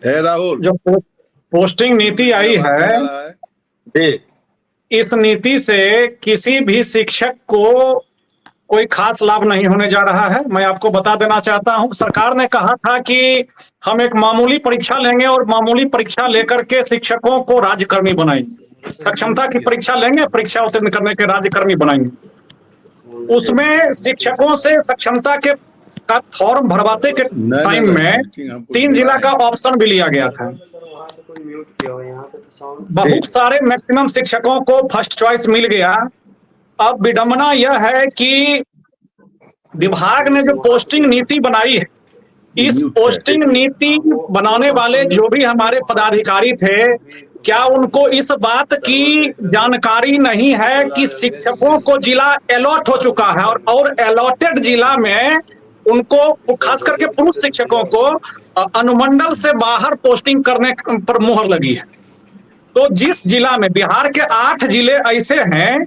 राहुल, जो पोस्टिंग नीति आई है जी, इस नीति से किसी भी शिक्षक को कोई खास लाभ नहीं होने जा रहा है। मैं आपको बता देना चाहता हूं, सरकार ने कहा था कि हम एक मामूली परीक्षा लेंगे और मामूली परीक्षा लेकर के शिक्षकों को राज्यकर्मी बनाएंगे। सक्षमता की परीक्षा लेंगे, परीक्षा उत्तीर्ण करने के राज्यकर्मी बनाएंगे। उसमें शिक्षकों से सक्षमता के का फॉर्म भरवाते के टाइम में 3 जिला का ऑप्शन भी लिया गया था। बहुत सारे मैक्सिमम शिक्षकों को फर्स्ट चॉइस मिल गया। अब विडंबना यह है कि विभाग ने जो पोस्टिंग नीति बनाई है, इस पोस्टिंग नीति बनाने वाले जो भी हमारे पदाधिकारी थे, क्या उनको इस बात की जानकारी नहीं है कि शिक्षकों को जिला अलॉट हो चुका है और अलॉटेड जिला में उनको खास करके पुरुष शिक्षकों को अनुमंडल से बाहर पोस्टिंग करने पर मुहर लगी है। तो जिस जिला में बिहार के 8 जिले ऐसे हैं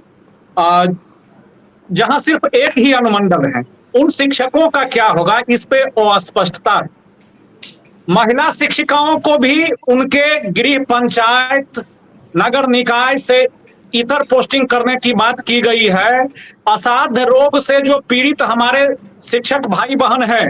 जहां सिर्फ एक ही अनुमंडल है, उन शिक्षकों का क्या होगा, इस पे अस्पष्टता। महिला शिक्षिकाओं को भी उनके गृह पंचायत, नगर निकाय से इतर पोस्टिंग करने की बात की गई है। असाध्य रोग से जो पीड़ित हमारे शिक्षक भाई बहन हैं,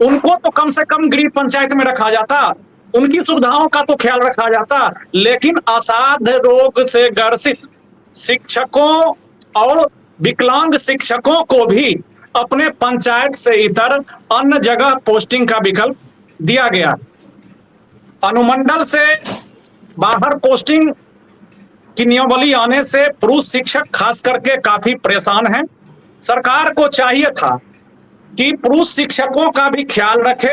उनको तो कम से कम गृह पंचायत में रखा जाता, उनकी सुविधाओं का तो ख्याल रखा जाता, लेकिन असाध्य रोग से ग्रसित शिक्षकों और विकलांग शिक्षकों को भी अपने पंचायत से इतर अन्य जगह पोस्टिंग का विकल्प दिया गया। अनुमंडल से बाहर पोस्टिंग की नियमावली आने से पुरुष शिक्षक खास करके काफी परेशान हैं। सरकार को चाहिए था कि पुरुष शिक्षकों का भी ख्याल रखे,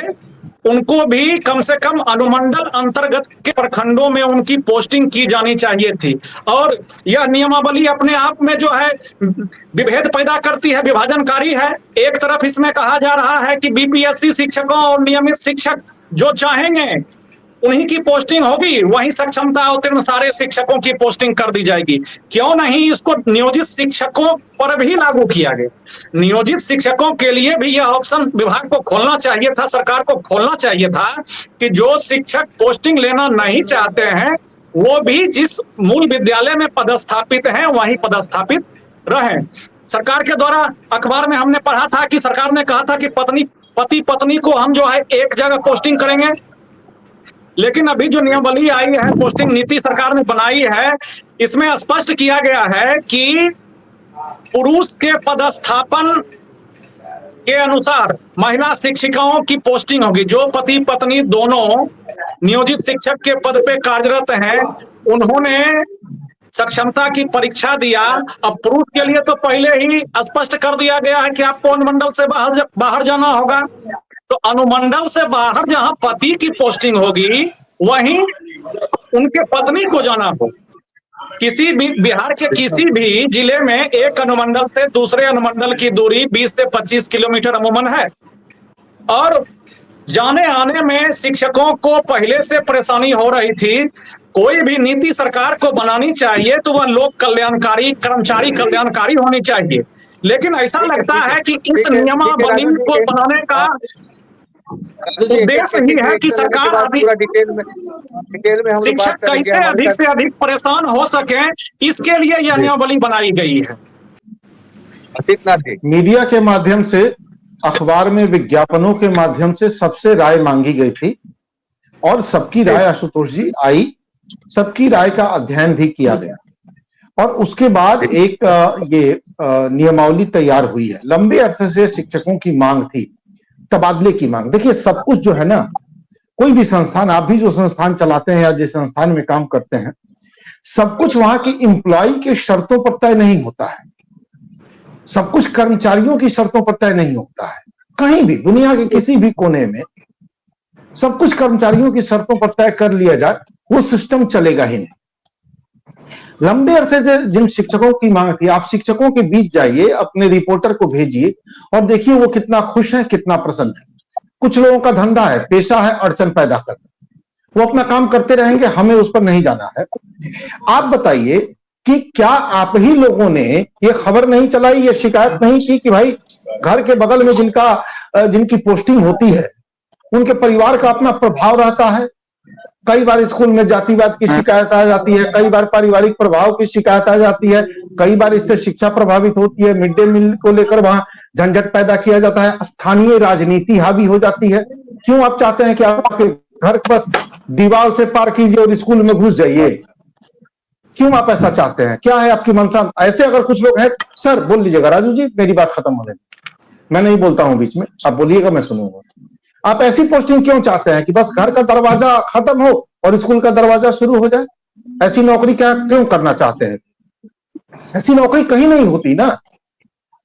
उनको भी कम से कम अनुमंडल अंतर्गत के प्रखंडों में उनकी पोस्टिंग की जानी चाहिए थी। और यह नियमावली अपने आप में जो है विभेद पैदा करती है, विभाजनकारी है। एक तरफ इसमें कहा जा रहा है कि बीपीएससी शिक्षकों और नियमित शिक्षक जो चाहेंगे उन्हीं की पोस्टिंग होगी, वहीं सक्षमता उत्तीर्ण सारे शिक्षकों की पोस्टिंग कर दी जाएगी। क्यों नहीं इसको नियोजित शिक्षकों पर भी लागू किया गया? नियोजित शिक्षकों के लिए भी यह ऑप्शन विभाग को खोलना चाहिए था, सरकार को खोलना चाहिए था कि जो शिक्षक पोस्टिंग लेना नहीं चाहते हैं वो भी जिस मूल विद्यालय में पदस्थापित हैं वहीं पदस्थापित रहें। सरकार के द्वारा अखबार में हमने पढ़ा था कि सरकार ने कहा था कि पति पत्नी को हम जो है एक जगह पोस्टिंग करेंगे, लेकिन अभी जो नियमावली आई है, पोस्टिंग नीति सरकार ने बनाई है, इसमें स्पष्ट किया गया है कि पुरुष के पदस्थापन के अनुसार महिला शिक्षिकाओं की पोस्टिंग होगी। जो पति पत्नी दोनों नियोजित शिक्षक के पद पे कार्यरत हैं, उन्होंने सक्षमता की परीक्षा दिया। अब पुरुष के लिए तो पहले ही स्पष्ट कर दिया गया है कि आपको अनुमंडल से बाहर जाना होगा। तो अनुमंडल से बाहर जहां पति की पोस्टिंग होगी वहीं उनके पत्नी को जाना हो। किसी भी बिहार के किसी भी जिले में एक अनुमंडल से दूसरे अनुमंडल की दूरी 20 से 25 किलोमीटर अमूमन है, और जाने आने में शिक्षकों को पहले से परेशानी हो रही थी। कोई भी नीति सरकार को बनानी चाहिए तो वह लोक कल्याणकारी, कर्मचारी कल्याणकारी होनी चाहिए, लेकिन ऐसा लगता है कि इस नियमावली को बनाने का उद्देश्य ही है कि सरकार शिक्षक कैसे अधिक से अधिक परेशान हो सके, इसके लिए यह नियमावली बनाई गई है। मीडिया के माध्यम से, अखबार में विज्ञापनों के माध्यम से सबसे राय मांगी गई थी और सबकी राय, आशुतोष जी, आई। सबकी राय का अध्ययन भी किया गया और उसके बाद एक ये नियमावली तैयार हुई है। लंबे अरसे से शिक्षकों की मांग थी, तबादले की मांग। देखिए, सब कुछ जो है ना, कोई भी संस्थान, आप भी जो संस्थान चलाते हैं या जिस संस्थान में काम करते हैं, सब कुछ वहां की एम्प्लॉय के शर्तों पर तय नहीं होता है, सब कुछ कर्मचारियों की शर्तों पर तय नहीं होता है। कहीं भी दुनिया के किसी भी कोने में सब कुछ कर्मचारियों की शर्तों पर तय कर लिया जाए, वो सिस्टम चलेगा ही नहीं। लंबे अरसे से जिन शिक्षकों की मांग थी, आप शिक्षकों के बीच जाइए, अपने रिपोर्टर को भेजिए और देखिए वो कितना खुश है, कितना प्रसन्न है। कुछ लोगों का धंधा है, पेशा है अड़चन पैदा करना, वो अपना काम करते रहेंगे, हमें उस पर नहीं जाना है। आप बताइए कि क्या आप ही लोगों ने ये खबर नहीं चलाई, ये शिकायत नहीं की कि भाई घर के बगल में जिनकी पोस्टिंग होती है उनके परिवार का अपना प्रभाव रहता है, कई बार स्कूल में जातिवाद की शिकायत आ जाती है, कई बार पारिवारिक प्रभाव की शिकायत आ जाती है, कई बार इससे शिक्षा प्रभावित होती है, मिड डे मील को लेकर वहां झंझट पैदा किया जाता है, स्थानीय राजनीति हावी हो जाती है। क्यों आप चाहते हैं कि आपके घर बस दीवार से पार कीजिए और स्कूल में घुस जाइए? क्यों आप ऐसा चाहते हैं? क्या है आपकी मंशा? ऐसे अगर कुछ लोग हैं, सर बोल लीजिएगा, राजू जी मेरी बात खत्म होने दीजिए, मैं नहीं बोलता हूं बीच में, आप बोलिएगा मैं सुनूंगा। आप ऐसी पोस्टिंग क्यों चाहते हैं कि बस घर का दरवाजा खत्म हो और स्कूल का दरवाजा शुरू हो जाए? ऐसी नौकरी क्या क्यों करना चाहते हैं? ऐसी नौकरी कहीं नहीं होती ना।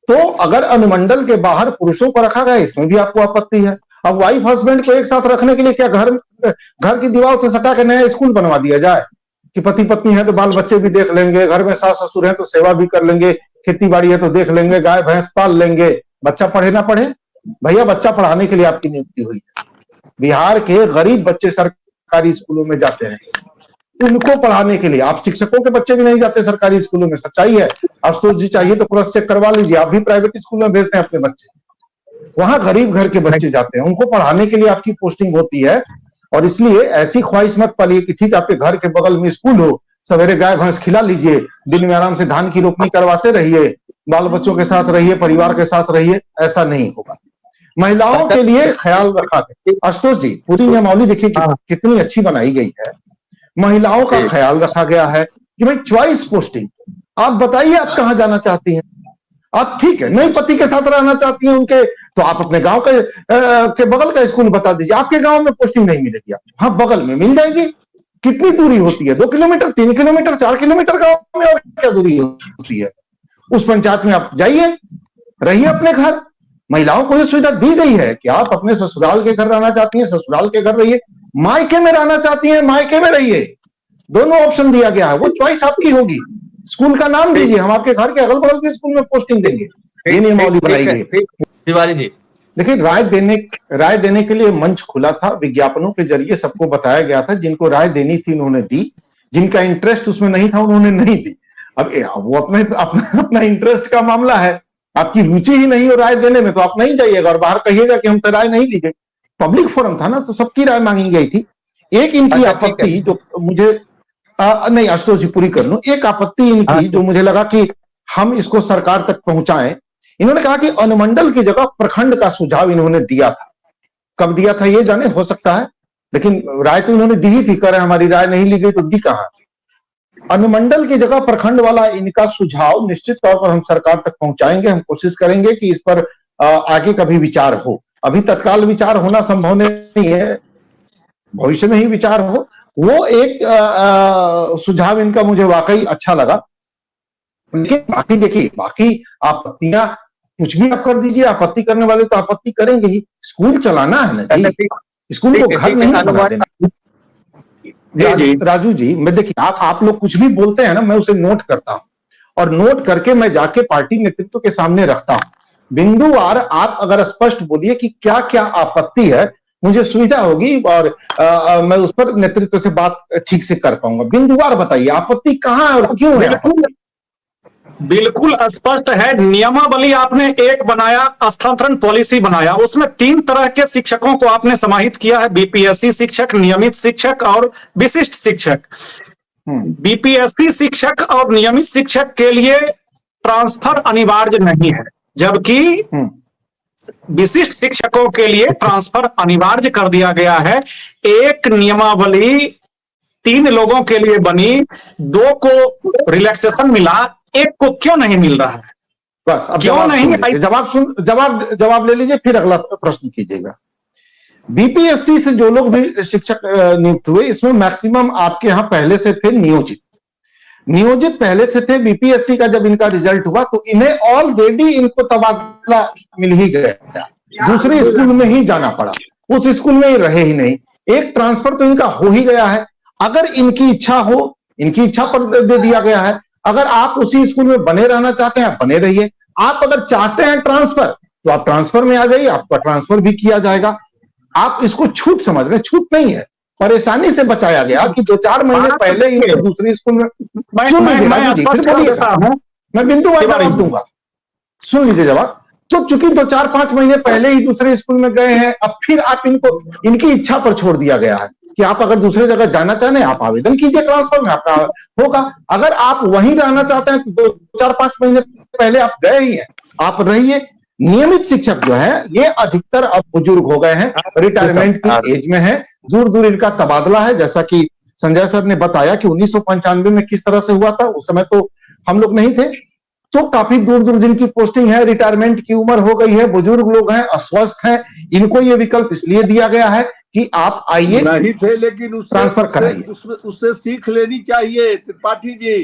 तो अगर अनुमंडल के बाहर पुरुषों को रखा गया, इसमें भी आपको आपत्ति है। अब वाइफ हस्बैंड को एक साथ रखने के लिए क्या घर की दीवार से सटा के नया स्कूल बनवा दिया जाए कि पति पत्नी है तो बाल बच्चे भी देख लेंगे, घर में सास ससुर है तो सेवा भी कर लेंगे, खेती बाड़ी है तो देख लेंगे, गाय भैंस पाल लेंगे, बच्चा पढ़े ना पढ़े? भैया बच्चा पढ़ाने के लिए आपकी नियुक्ति हुई है। बिहार के गरीब बच्चे सरकारी स्कूलों में जाते हैं, उनको पढ़ाने के लिए। आप शिक्षकों के बच्चे भी नहीं जाते सरकारी स्कूलों में, सच्चाई है। आशुतोष जी चाहिए तो क्रॉस चेक करवा लीजिए, आप भी प्राइवेट स्कूल में भेजते हैं अपने बच्चे, वहां गरीब घर के बच्चे जाते हैं, उनको पढ़ाने के लिए आपकी पोस्टिंग होती है। और इसलिए ऐसी ख्वाहिश मत पालिए कि ठीक आपके घर के बगल में स्कूल हो, सवेरे गाय भैंस खिला लीजिए, दिन में आराम से धान की रोपनी करवाते रहिए, बाल बच्चों के साथ रहिए, परिवार के साथ रहिए, ऐसा नहीं होगा। महिलाओं के लिए ख्याल रखा गया। आशुतोष जी पूरी नियमावली देखिए कितनी अच्छी बनाई गई है। महिलाओं का ख्याल रखा गया है कि भाई चॉइस पोस्टिंग, आप बताइए आप कहां जाना चाहती हैं। आप ठीक है नहीं पति के साथ रहना चाहती हैं उनके, तो आप अपने गांव के बगल का स्कूल बता दीजिए। आपके गांव में पोस्टिंग नहीं मिलेगी, हाँ बगल में मिल जाएगी। कितनी दूरी होती है? 2 किलोमीटर, 3 किलोमीटर, 4 किलोमीटर गांव में, और क्या दूरी होती है? उस पंचायत में आप जाइए, रहिए अपने घर। महिलाओं को यह सुविधा दी गई है कि आप अपने ससुराल के घर रहना चाहती हैं, ससुराल के घर रहिए, मायके में रहना चाहती हैं, मायके में रहिए। दोनों ऑप्शन दिया गया है, वो चॉइस आपकी होगी। स्कूल का नाम दीजिए, हम आपके घर के अगल बगल के स्कूल में पोस्टिंग देंगे। ये नियमावली बनाई गई। तिवारी जी देखिए, राय देने के लिए मंच खुला था, विज्ञापनों के जरिए सबको बताया गया था। जिनको राय देनी थी उन्होंने दी, जिनका इंटरेस्ट उसमें नहीं था उन्होंने नहीं दी। अब वो अपना इंटरेस्ट का मामला है। आपकी रुचि ही नहीं हो राय देने में तो आप नहीं जाइएगा और बाहर कहिएगा कि हमसे राय नहीं ली गई। पब्लिक फोरम था ना, तो सबकी राय मांगी गई थी। एक इनकी आपत्ति जो मुझे नहीं, आशुतोष जी पूरी कर लूं। एक आपत्ति इनकी जो मुझे लगा कि हम इसको सरकार तक पहुंचाएं। इन्होंने कहा कि अनुमंडल की जगह प्रखंड का सुझाव इन्होंने दिया था। कब दिया था ये जाने, हो सकता है, लेकिन राय तो इन्होंने दी ही थी। कह रहे हमारी राय नहीं ली गई तो दी कहां? अनुमंडल की जगह प्रखंड वाला इनका सुझाव निश्चित तौर पर हम सरकार तक पहुंचाएंगे। हम कोशिश करेंगे कि इस पर आगे कभी विचार हो। अभी तत्काल विचार होना संभव नहीं है, भविष्य में ही विचार हो। वो एक सुझाव इनका मुझे वाकई अच्छा लगा। लेकिन बाकी देखिए, बाकी आपत्तियां कुछ भी आप कर दीजिए, आपत्ति करने वाले तो आपत्ति करेंगे ही। स्कूल चलाना है ना जी, स्कूल को घर नहीं बना देना। राजू जी, मैं देखिए आप लोग कुछ भी बोलते हैं ना, मैं उसे नोट करता हूं और नोट करके मैं जाके पार्टी नेतृत्व के सामने रखता हूं। बिंदुवार आप अगर स्पष्ट बोलिए कि क्या क्या आपत्ति है, मुझे सुविधा होगी और मैं उस पर नेतृत्व से बात ठीक से कर पाऊंगा। बिंदुवार बताइए आपत्ति कहां है और क्यों है? बिल्कुल स्पष्ट है। नियमावली आपने एक बनाया, स्थानांतरण पॉलिसी बनाया, उसमें 3 तरह के शिक्षकों को आपने समाहित किया है, बीपीएससी शिक्षक, नियमित शिक्षक और विशिष्ट शिक्षक। बीपीएससी शिक्षक और नियमित शिक्षक के लिए ट्रांसफर अनिवार्य नहीं है, जबकि विशिष्ट शिक्षकों के लिए ट्रांसफर अनिवार्य कर दिया गया है। एक नियमावली 3 लोगों के लिए बनी, 2 को रिलैक्सेशन मिला, एक को क्यों नहीं मिल रहा है? बस अब क्यों नहीं? जवाब ले लीजिए, फिर अगला प्रश्न कीजिएगा। बीपीएससी से जो लोग भी शिक्षक नियुक्त हुए, इसमें मैक्सिमम आपके यहां पहले से थे नियोजित पहले से थे। बीपीएससी का जब इनका रिजल्ट हुआ तो इन्हें ऑलरेडी इनको तबादला मिल ही गया, दूसरे स्कूल में ही जाना पड़ा, उस स्कूल में ही रहे ही नहीं। एक ट्रांसफर तो इनका हो ही गया है। अगर इनकी इच्छा हो, इनकी इच्छा पर दे दिया गया है। अगर आप उसी स्कूल में बने रहना चाहते हैं, बने रहिए। आप अगर चाहते हैं ट्रांसफर, तो आप ट्रांसफर में आ जाइए, आपका ट्रांसफर भी किया जाएगा। आप इसको छूट समझ रहे, छूट नहीं है, परेशानी से बचाया गया कि 2-4 महीने पहले ही दूसरी स्कूल में। मैं बिंदुवार जवाब दूंगा, सुन लीजिए जवाब। तो चूंकि 2-4-5 महीने पहले ही दूसरे स्कूल में गए हैं, अब फिर आप इनको इनकी इच्छा पर छोड़ दिया गया है कि आप अगर दूसरे जगह जाना चाहें आप आवेदन कीजिए ट्रांसफर में, आपका होगा। अगर आप वहीं रहना चाहते हैं तो 2-4-5 महीने पहले आप गए ही हैं, आप रहिए। नियमित शिक्षक जो है ये अधिकतर अब बुजुर्ग हो गए हैं, रिटायरमेंट की एज में है, दूर दूर इनका तबादला है। जैसा कि संजय सर ने बताया कि 1995 में किस तरह से हुआ था, उस समय तो हम लोग नहीं थे। तो काफी दूर दूर जिनकी पोस्टिंग है, रिटायरमेंट की उम्र हो गई है, बुजुर्ग लोग हैं, अस्वस्थ हैं, इनको ये विकल्प इसलिए दिया गया है कि आप आइए, नहीं थे लेकिन ट्रांसफर कराइए। उससे सीख लेनी चाहिए त्रिपाठी जी।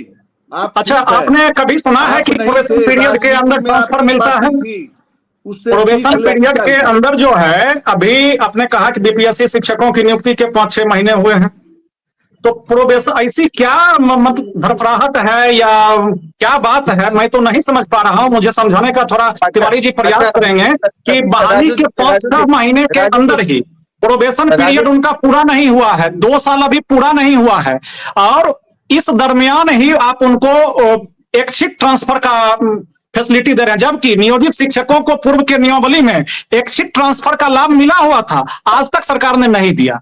आप अच्छा, आपने कभी सुना है कि प्रोबेशन पीरियड के अंदर ट्रांसफर मिलता है? प्रोबेशन पीरियड के अंदर जो है, अभी आपने कहा कि बीपीएससी शिक्षकों की नियुक्ति के 5-6 महीने हुए हैं, तो प्रोबेशन ऐसी क्या मतलब धड़फड़ाहट है या क्या बात है, मैं तो नहीं समझ पा रहा हूं। मुझे समझाने का थोड़ा तिवारी जी प्रयास करेंगे कि बहाली के 5-6 महीने के अंदर ही प्रोबेशन पीरियड उनका पूरा नहीं हुआ है, 2 साल अभी पूरा नहीं हुआ है, और इस दरमियान ही आप उनको एक्सिट ट्रांसफर का फैसिलिटी दे रहे हैं, जबकि नियोजित शिक्षकों को पूर्व के नियमावली में एक्सिट ट्रांसफर का लाभ मिला हुआ था, आज तक सरकार ने नहीं दिया।